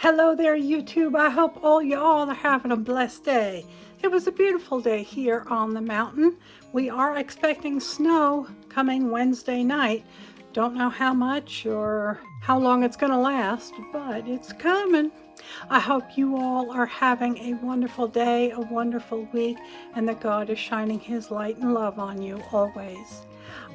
Hello there, YouTube. I hope all y'all are having a blessed day. It was a beautiful day here on the mountain. We are expecting snow coming Wednesday night. Don't know how much or how long it's going to last, but it's coming. I hope you all are having a wonderful day, a wonderful week, and that God is shining His light and love on you always.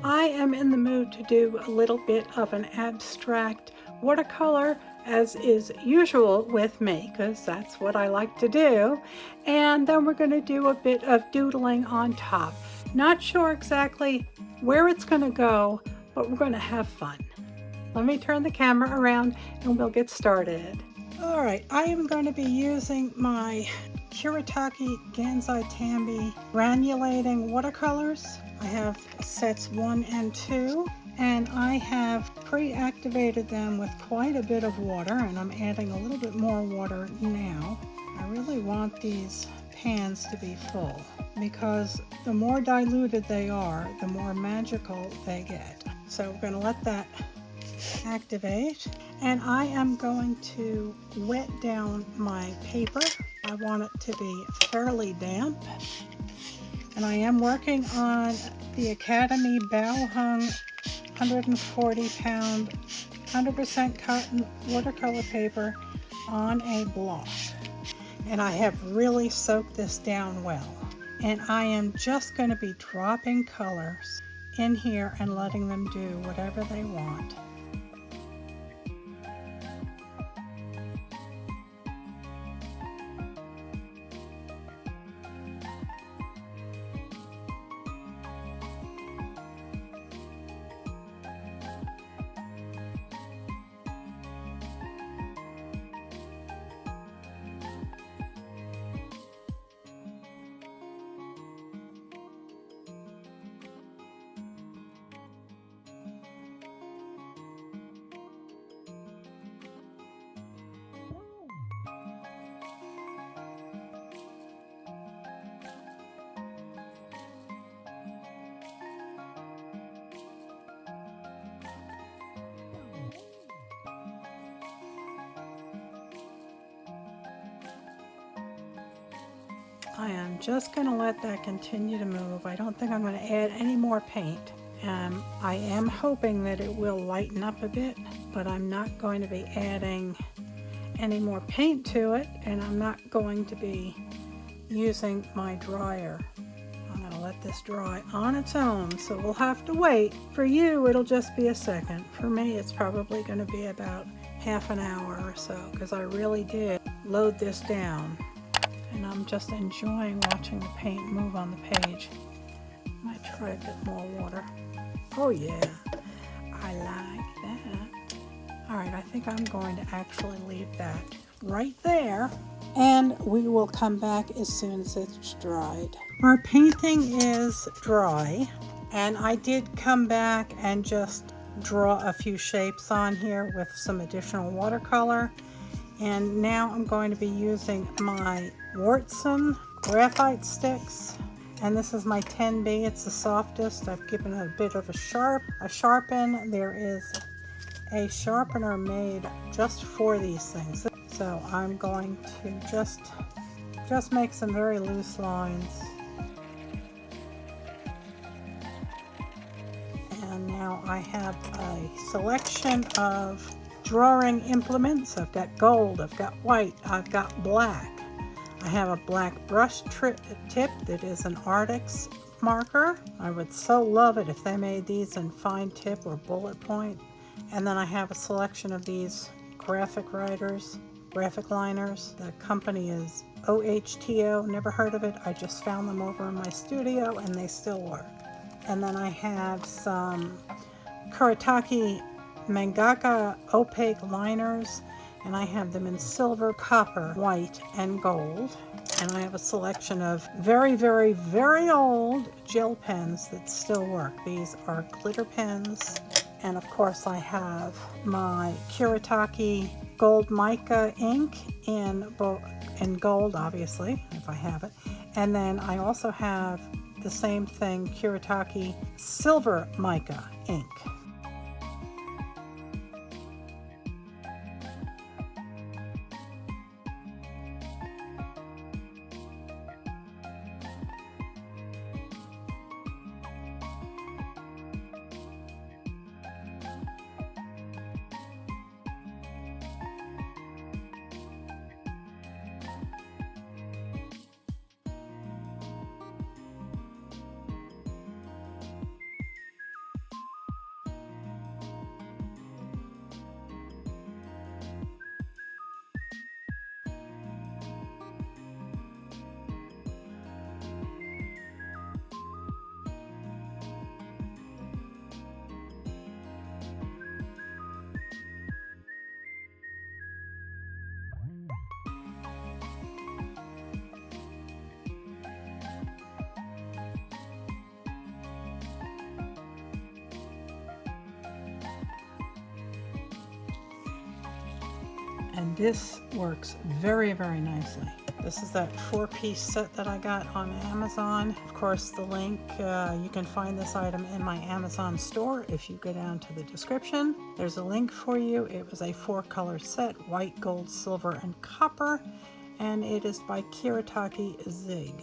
I am in the mood to do a little bit of an abstract watercolor, as is usual with me, because that's what I like to do. And then we're going to do a bit of doodling on top. Not sure exactly where it's going to go, but we're going to have fun. Let me turn the camera around and we'll get started. All right, I am going to be using my Kuretake Gansai Tambi Granulating Watercolors. I have sets 1 and 2, and I have pre-activated them with quite a bit of water, and I'm adding a little bit more water now. I really want these pans to be full, because the more diluted they are, the more magical they get. So we're going to let that activate, and I am going to wet down my paper. I want it to be fairly damp, and I am working on the Academy Bow Hung 140 pound 100% cotton watercolor paper on a block, and I have really soaked this down well, and I am just going to be dropping colors in here and letting them do whatever they want. I am just going to let that continue to move. I don't think I'm going to add any more paint. I am hoping that it will lighten up a bit, but I'm not going to be adding any more paint to it, and I'm not going to be using my dryer. I'm going to let this dry on its own, so we'll have to wait. For you, it'll just be a second. For me, it's probably going to be about half an hour or so, because I really did load this down. And I'm just enjoying watching the paint move on the page. Might try a bit more water. Oh yeah, I like that. All right, I think I'm going to actually leave that right there, and we will come back as soon as it's dried. Our painting is dry, and I did come back and just draw a few shapes on here with some additional watercolor. And now I'm going to be using my Wurtzen graphite sticks, and this is my 10B. It's the softest. I've given it a bit of a sharpen. There is a sharpener made just for these things. So I'm going to just make some very loose lines. And now I have a selection of drawing implements. I've got gold, I've got white, I've got black. I have a black brush tip that is an Arctic marker. I would so love it if they made these in fine tip or bullet point. And then I have a selection of these graphic liners. The company is OHTO, never heard of it. I just found them over in my studio and they still work. And then I have some Kuretake mangaka opaque liners, and I have them in silver, copper, white, and gold. And I have a selection of very, very, very old gel pens that still work. These are glitter pens. And of course I have my Kuretake gold mica ink in gold, obviously, if I have it. And then I also have the same thing, Kuretake silver mica ink. and this works very, very nicely. This is that 4-piece set that I got on Amazon. Of course, the link, you can find this item in my Amazon store. If you go down to the description, there's a link for you. It was a 4-color set, white, gold, silver, and copper, and it is by Kuretake Zig.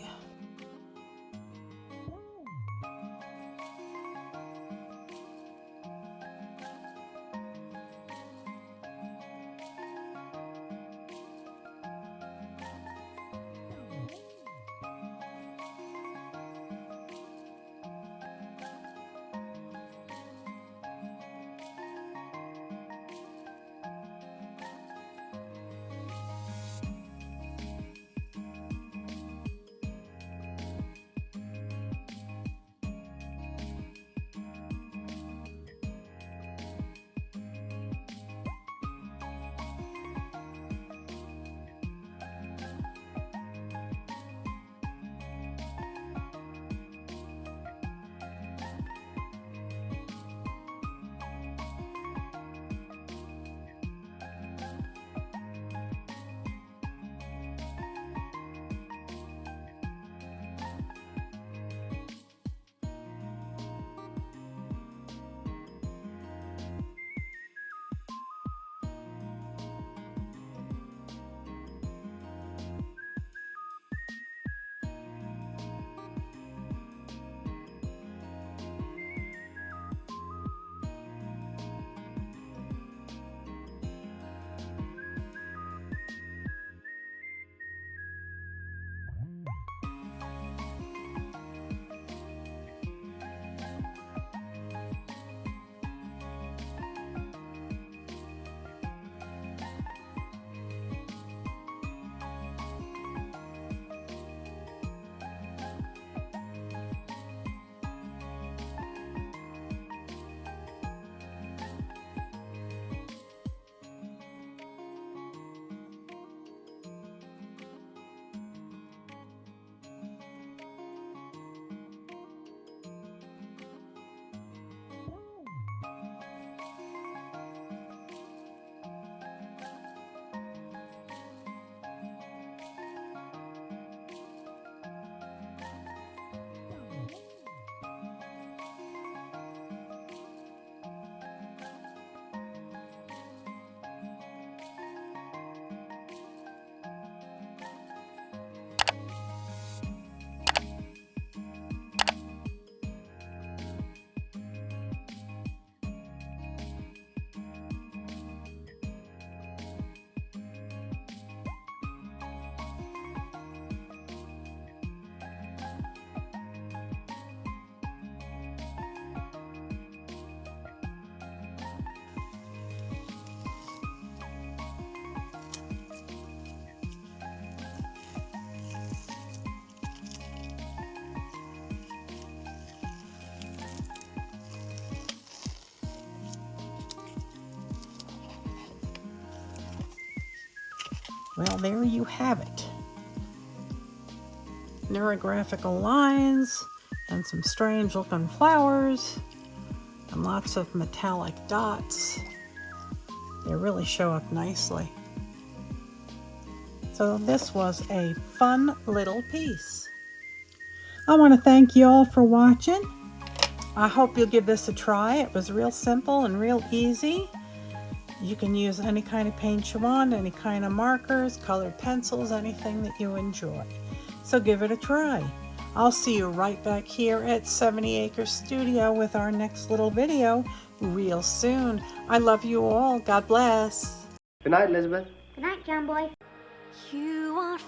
Well, there you have it. Neurographical lines and some strange looking flowers and lots of metallic dots. They really show up nicely. So this was a fun little piece. I want to thank you all for watching. I hope you'll give this a try. It was real simple and real easy. You can use any kind of paint you want, any kind of markers, colored pencils, anything that you enjoy. So give it a try. I'll see you right back here at 70 Acre Studio with our next little video real soon. I love you all. God bless. Good night, Elizabeth. Good night, John Boy. You are